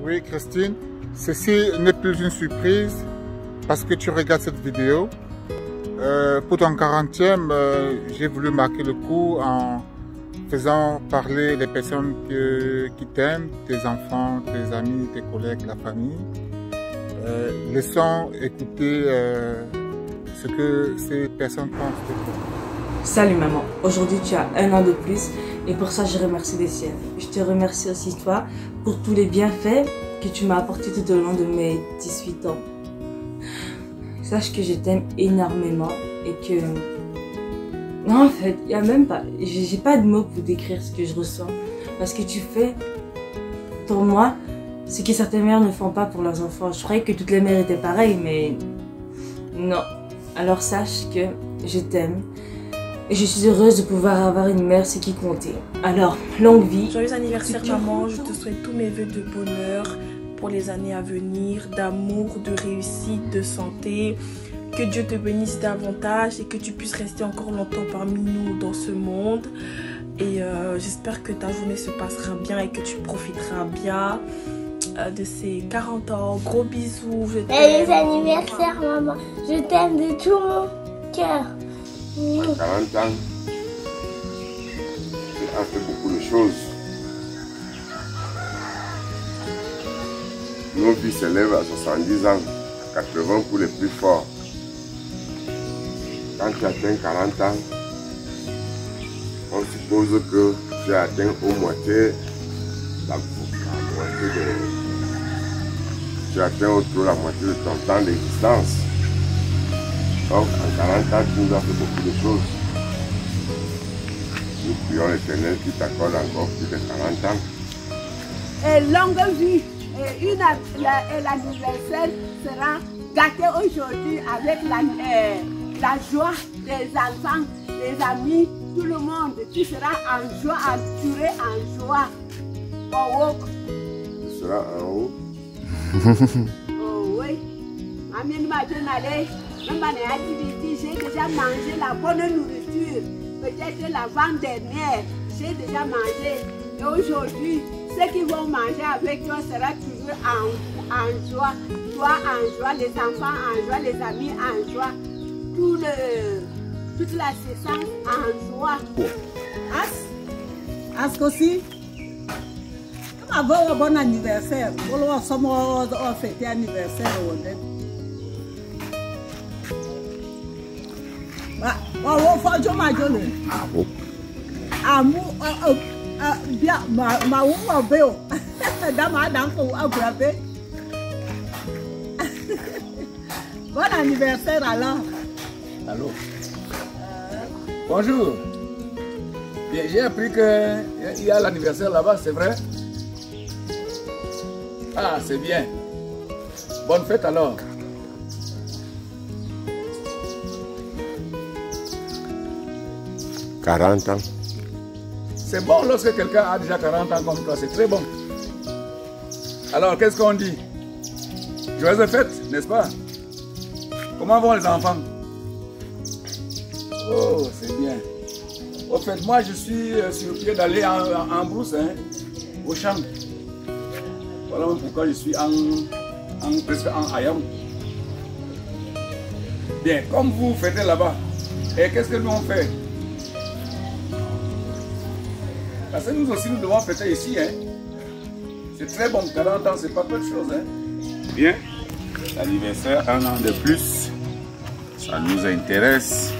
Oui, Christine, ceci n'est plus une surprise parce que tu regardes cette vidéo. Pour ton 40e, j'ai voulu marquer le coup en faisant parler les personnes qui t'aiment, tes enfants, tes amis, tes collègues, la famille. Laissons écouter ce que ces personnes pensent de toi. Salut maman, aujourd'hui tu as 1 an de plus et pour ça je remercie des ciels. Je te remercie aussi toi pour tous les bienfaits que tu m'as apportés tout au long de mes 18 ans. Sache que je t'aime énormément et que... Non, en fait, il n'y a même pas... J'ai pas de mots pour décrire ce que je ressens. Parce que tu fais pour moi ce que certaines mères ne font pas pour leurs enfants. Je croyais que toutes les mères étaient pareilles, mais non. Alors sache que je t'aime. Et je suis heureuse de pouvoir avoir une mère, ce qui comptait. Alors, longue vie. Joyeux anniversaire maman, je te souhaite tous mes vœux de bonheur pour les années à venir, d'amour, de réussite, de santé. Que Dieu te bénisse davantage et que tu puisses rester encore longtemps parmi nous dans ce monde. Et j'espère que ta journée se passera bien et que tu profiteras bien de ces 40 ans. Gros bisous. Joyeux anniversaire maman, je t'aime de tout mon cœur. À 40 ans, tu as fait beaucoup de choses. Nos vies s'élèvent à 70 ans, à 80 pour les plus forts. Quand tu atteins 40 ans, on suppose que tu as atteint au moitié tu atteins autour de la moitié de ton temps d'existence. Donc, en 40 ans, tu nous as fait beaucoup de choses. Nous prions l'Éternel qui t'accorde encore plus de 40 ans. Et longue vie. Et l'anniversaire sera gâté aujourd'hui avec la joie des enfants, des amis, tout le monde. Tu seras en joie, entouré en joie. En haut. Tu seras en haut. Oh oui. Amen, ma jeune allée. J'ai déjà mangé la bonne nourriture. Peut-être l'avant-dernière. J'ai déjà mangé. Et aujourd'hui, ceux qui vont manger avec toi sera toujours en joie. Toi en joie, les enfants en joie, les amis en joie. Toute la séance en joie. As aussi. Comme avant un bon anniversaire. On fêter anniversaire. Ah bon? Bien, ma ouah béo. Bon anniversaire alors. Allô? Bonjour. Bien, j'ai appris qu'il y a l'anniversaire là-bas, c'est vrai? Ah, c'est bien. Bonne fête alors. « 40 ans. C'est bon lorsque quelqu'un a déjà 40 ans comme toi, c'est très bon. Alors, qu'est-ce qu'on dit? Joyeuse fête, n'est-ce pas? Comment vont les enfants? Oh, c'est bien. Au fait, moi, je suis sur le pied d'aller en brousse, hein, au champ. Voilà pourquoi je suis presque en Ayam. Bien, comme vous fêtez là-bas, et qu'est-ce que nous on fait? Parce que nous aussi, nous devons fêter ici. Hein. C'est très bon, 40 ans, c'est pas peu de choses. Hein. Bien, l'anniversaire, 1 an de plus, ça nous intéresse.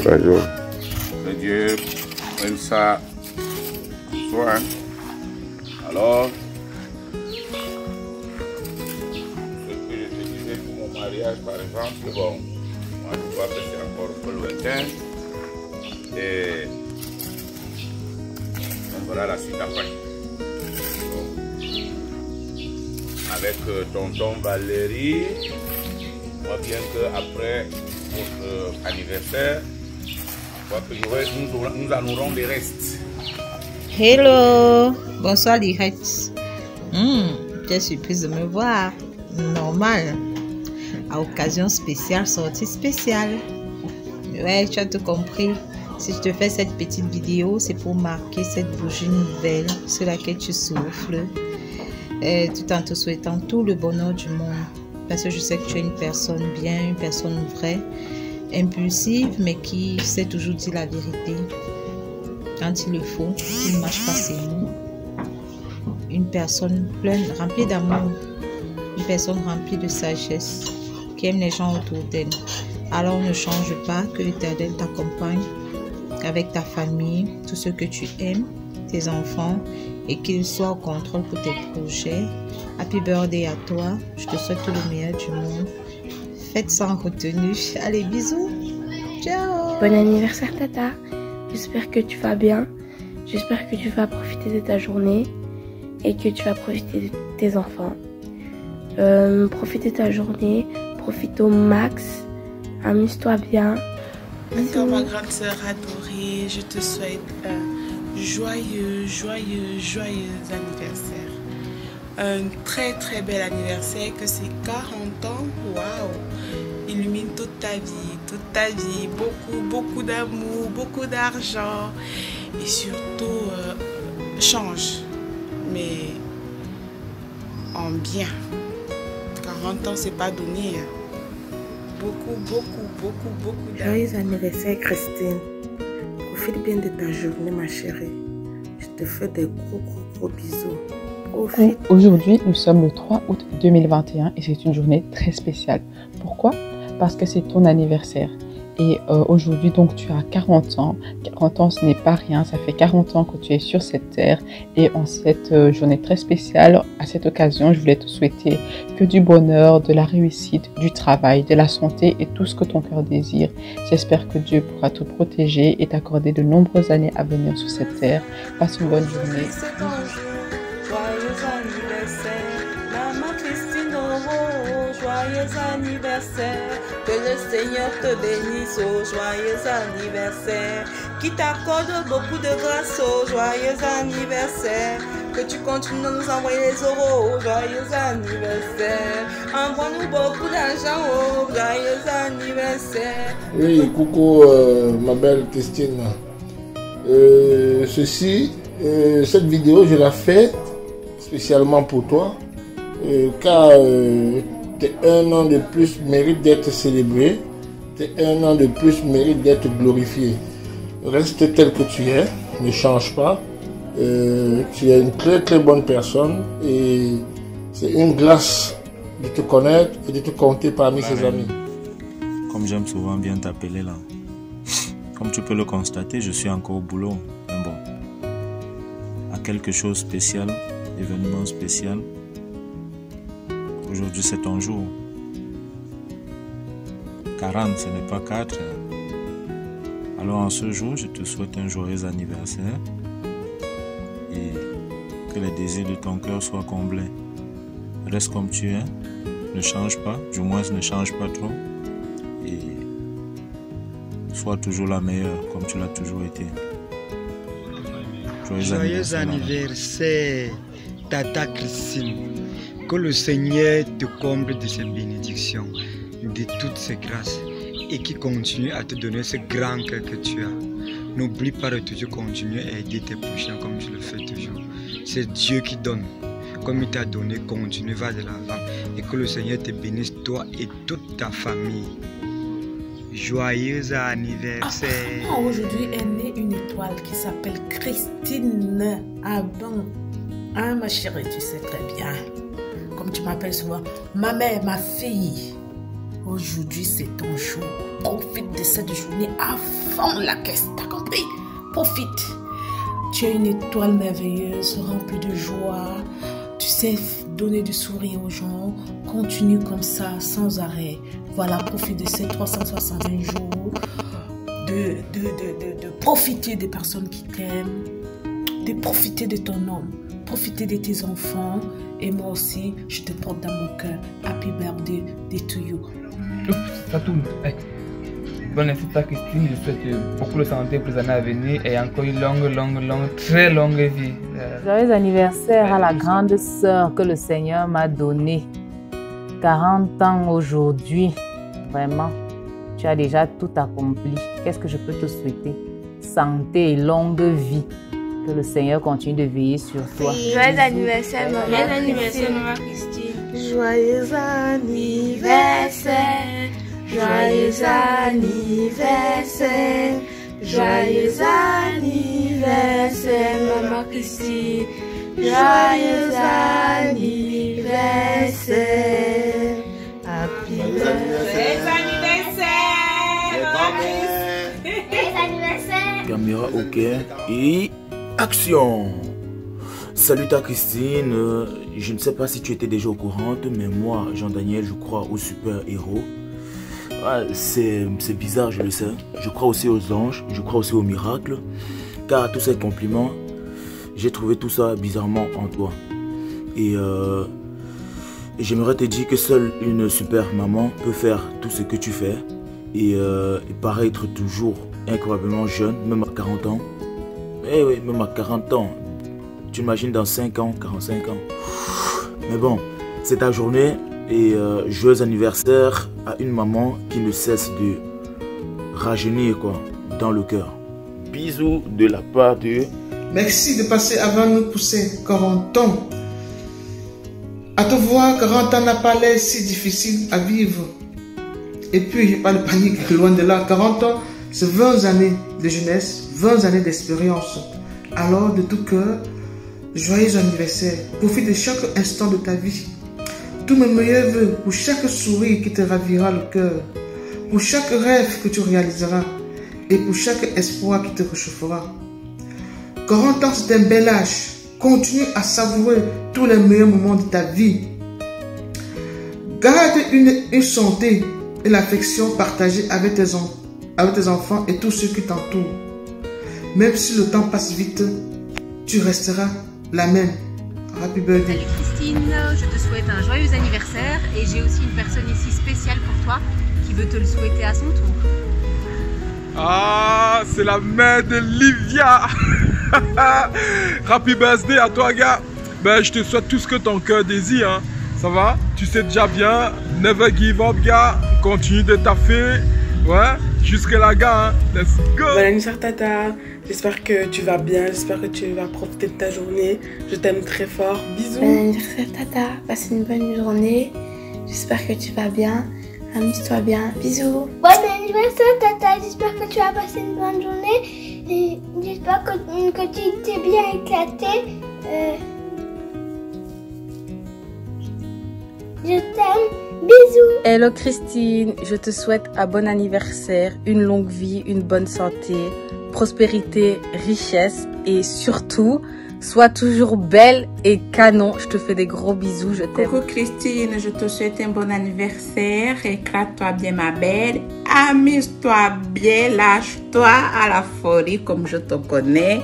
Bonjour. Que Dieu prenne ça pour soi. Hein. Alors, ce que je te disais pour mon mariage, par exemple, bon, moi je vois que c'est encore un peu lointain. Et on verra la suite après. Donc, avec tonton Valérie, moi bien qu'après votre anniversaire, je crois que nous en aurons des restes. Hello, bonsoir Lirex. Quelle surprise de me voir. Normal. À occasion spéciale, sortie spéciale. Ouais, tu as tout compris. Si je te fais cette petite vidéo, c'est pour marquer cette bougie nouvelle sur laquelle tu souffles. tout en te souhaitant tout le bonheur du monde. Parce que je sais que tu es une personne bien, une personne vraie, impulsive, mais qui sait toujours dire la vérité. Quand il le faut, qui ne mâche pas ses mots. Une personne pleine, remplie d'amour. Une personne remplie de sagesse, qui aime les gens autour d'elle. Alors ne change pas, que l'Éternel t'accompagne avec ta famille, tout ce que tu aimes, tes enfants, et qu'il soit au contrôle pour tes projets. Happy birthday à toi, je te souhaite tout le meilleur du monde. Faites sans retenue. Allez, bisous. Ciao. Bon anniversaire Tata. J'espère que tu vas bien. J'espère que tu vas profiter de ta journée et que tu vas profiter de tes enfants. Profite de ta journée, profite au max, amuse-toi bien. Encore ma grande sœur adorée, je te souhaite un joyeux anniversaire. Un très très bel anniversaire, que c'est 40 ans, waouh! Illumine toute ta vie, beaucoup d'amour, beaucoup d'argent et surtout change, mais en bien. 40 ans, c'est pas donné. Beaucoup d'amour. Joyeux anniversaire Christine. Profite bien de ta journée ma chérie. Je te fais des gros bisous. Profite. Aujourd'hui, nous sommes le 3 août 2021 et c'est une journée très spéciale. Pourquoi? Parce que c'est ton anniversaire. Et aujourd'hui, donc, tu as 40 ans. 40 ans, ce n'est pas rien. Ça fait 40 ans que tu es sur cette terre. Et en cette journée très spéciale, à cette occasion, je voulais te souhaiter que du bonheur, de la réussite, du travail, de la santé et tout ce que ton cœur désire. J'espère que Dieu pourra te protéger et t'accorder de nombreuses années à venir sur cette terre. Passe une bonne journée. Joyeux anniversaire, Maman Christine Oro, joyeux anniversaire. Que le Seigneur te bénisse, oh joyeux anniversaire. Qui t'accorde beaucoup de grâce, oh joyeux anniversaire. Que tu continues de nous envoyer les euros, oh joyeux anniversaire. Envoie-nous beaucoup d'argent, oh joyeux anniversaire. Oui, coucou ma belle Christine. Cette vidéo, je la fais spécialement pour toi, car tes 1 an de plus mérite d'être célébré, tes 1 an de plus mérite d'être glorifié. Reste tel que tu es, ne change pas. Tu es une très bonne personne et c'est une grâce de te connaître et de te compter parmi ses amis. Comme j'aime souvent bien t'appeler là, comme tu peux le constater, je suis encore au boulot, mais bon, à quelque chose de spécial, événement spécial. Aujourd'hui c'est ton jour. 40, ce n'est pas 4. Alors en ce jour, je te souhaite un joyeux anniversaire et que les désirs de ton cœur soient comblés. Reste comme tu es, ne change pas, du moins ne change pas trop et sois toujours la meilleure comme tu l'as toujours été. Joyeux anniversaire, Tata Christine. Que le Seigneur te comble de ses bénédictions, de toutes ses grâces et qui continue à te donner ce grand cœur que tu as. N'oublie pas de toujours continuer à aider tes prochains comme tu le fais toujours. C'est Dieu qui donne. Comme il t'a donné, continue, va de l'avant et que le Seigneur te bénisse toi et toute ta famille. Joyeux anniversaire. Aujourd'hui est née une étoile qui s'appelle Christine. Ah bon? Ah ma chérie, tu sais très bien. Comme tu m'appelles souvent, ma mère, ma fille. Aujourd'hui c'est ton jour. Profite de cette journée à fond la caisse, t'as compris? Profite. Tu es une étoile merveilleuse, remplie de joie. Tu sais donner du sourire aux gens. Continue comme ça, sans arrêt. Voilà, profite de ces 361 jours. De profiter des personnes qui t'aiment. De profiter de ton homme. Profiter de tes enfants. Et moi aussi, je te porte dans mon cœur. Happy birthday to you. Ça tourne. Hey. Bonne anniversaire Christine, je souhaite beaucoup de santé pour les années à venir et encore une très longue vie. Joyeux anniversaire à la grande sœur que le Seigneur m'a donnée. 40 ans aujourd'hui. Vraiment, tu as déjà tout accompli. Qu'est-ce que je peux te souhaiter? Santé et longue vie. Que Que le Seigneur continue de veiller sur toi. Joyeux anniversaire, maman. Joyeux anniversaire, maman Christine. Joyeux anniversaire. Joyeux anniversaire. Joyeux anniversaire, maman Christine. Joyeux anniversaire. Happy birthday. Caméra ok et action. Salut ta Christine, je ne sais pas si tu étais déjà au courant, mais moi Jean-Daniel je crois aux super-héros. C'est bizarre, je le sais. Je crois aussi aux anges, je crois aussi aux miracles. Car à tous ces compliments, j'ai trouvé tout ça bizarrement en toi. Et j'aimerais te dire que seule une super maman peut faire tout ce que tu fais. Et paraître toujours incroyablement jeune, même à 40 ans. Eh oui, même à 40 ans. Tu imagines dans 5 ans, 45 ans. Mais bon, c'est ta journée et joyeux anniversaire à une maman qui ne cesse de rajeunir quoi, dans le cœur. Bisous de la part de... Merci de passer avant nous pour ces 40 ans. À te voir, 40 ans n'a pas l'air si difficile à vivre. Et puis, pas de panique, loin de là. 40 ans, c'est 20 années de jeunesse, 20 années d'expérience. Alors, de tout cœur, joyeux anniversaire. Profite de chaque instant de ta vie. Tous mes meilleurs voeux pour chaque sourire qui te ravira le cœur. Pour chaque rêve que tu réaliseras. Et pour chaque espoir qui te réchauffera. 40 ans, c'est un bel âge. Continue à savourer tous les meilleurs moments de ta vie. Garde une santé et l'affection partagée avec tes enfants et tous ceux qui t'entourent. Même si le temps passe vite, tu resteras la même. Happy birthday. Salut Christine, je te souhaite un joyeux anniversaire et j'ai aussi une personne ici spéciale pour toi qui veut te le souhaiter à son tour. Ah, c'est la mère de Livia. Happy birthday à toi gars. Ben, je te souhaite tout ce que ton cœur désire hein. Ça va? Tu sais déjà bien. Never give up gars. Continue de taffer. Ouais, jusque là gars hein. Let's go. Bon anniversaire Tata. J'espère que tu vas bien. J'espère que tu vas profiter de ta journée. Je t'aime très fort. Bisous. Bon anniversaire Tata. Passe une bonne journée. J'espère que tu vas bien. Amuse-toi bien. Bisous. Bon anniversaire Tata. J'espère que tu as passé une bonne journée. Et j'espère que tu t'es bien éclaté. Je t'aime. Bisous. Hello Christine, je te souhaite un bon anniversaire, une longue vie, une bonne santé, prospérité, richesse et surtout, sois toujours belle et canon. Je te fais des gros bisous, je t'aime. Coucou Christine, je te souhaite un bon anniversaire. Éclate-toi bien ma belle. Amuse-toi bien, lâche-toi à la folie comme je te connais.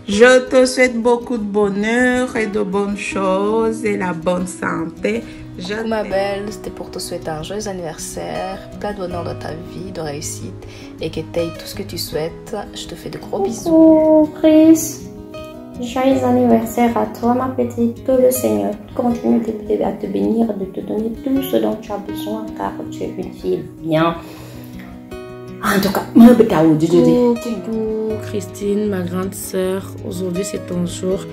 Je te souhaite beaucoup de bonheur et de bonnes choses et la bonne santé. Coucou ma belle, c'était pour te souhaiter un joyeux anniversaire, plein de bonheur dans ta vie, de réussite et que tu aies tout ce que tu souhaites. Je te fais de gros bisous. Coucou Chris, joyeux anniversaire à toi ma petite, que le Seigneur continue à te bénir, de te donner tout ce dont tu as besoin car tu es utile bien. En tout cas, Coucou Christine, ma grande sœur, aujourd'hui c'est ton jour.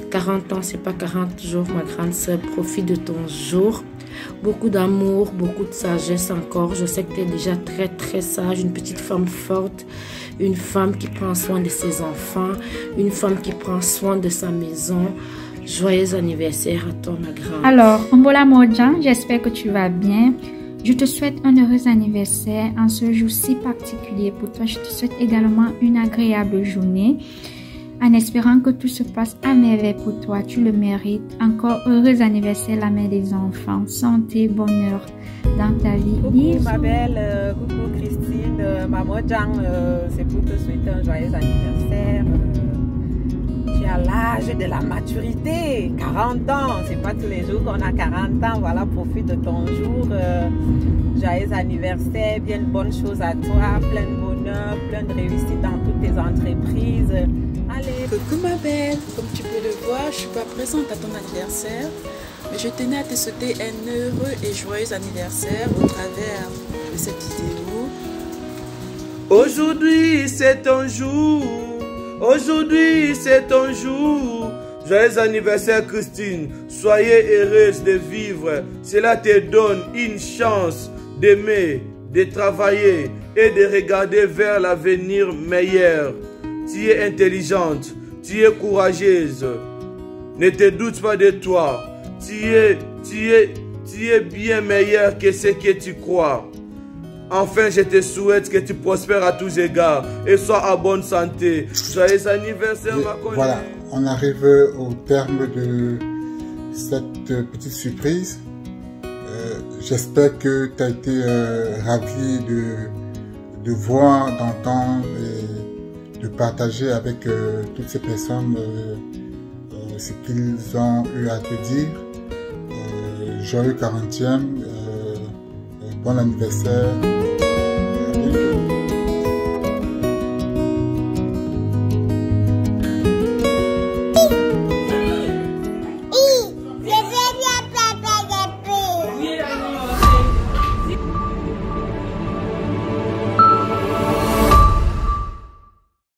40 ans, c'est pas 40 jours, ma grande sœur, profite de ton jour. Beaucoup d'amour, beaucoup de sagesse encore. Je sais que tu es déjà très très sage, une petite femme forte, une femme qui prend soin de ses enfants, une femme qui prend soin de sa maison. Joyeux anniversaire à toi, ma grande. Alors, Mbola Modjan, j'espère que tu vas bien. Je te souhaite un heureux anniversaire en ce jour si particulier pour toi. Je te souhaite également une agréable journée. En espérant que tout se passe à merveille pour toi, tu le mérites. Encore heureux anniversaire, la mère des enfants. Santé, bonheur dans ta vie. Coucou ma belle, coucou Christine, Maman Jang, c'est pour te souhaiter un joyeux anniversaire. Tu as l'âge de la maturité, 40 ans, c'est pas tous les jours qu'on a 40 ans, voilà, profite de ton jour. Joyeux anniversaire, bien de bonnes choses à toi, plein de bonheur, plein de réussite dans toutes tes entreprises. Allez. Coucou ma belle, comme tu peux le voir, je ne suis pas présente à ton anniversaire, mais je tenais à te souhaiter un heureux et joyeux anniversaire au travers de cette vidéo. Aujourd'hui c'est ton jour, Aujourd'hui c'est ton jour. Joyeux anniversaire Christine. Soyez heureuse de vivre. Cela te donne une chance d'aimer, de travailler et de regarder vers l'avenir meilleur. Tu es intelligente, tu es courageuse. Ne te doute pas de toi. Tu es bien meilleur que ce que tu crois. Enfin, je te souhaite que tu prospères à tous égards et sois en bonne santé. Joyeux anniversaire, ma connue. Voilà, on arrive au terme de cette petite surprise. J'espère que tu as été ravi de voir, d'entendre et de partager avec toutes ces personnes ce qu'ils ont eu à te dire. Joyeux 40e, bon anniversaire.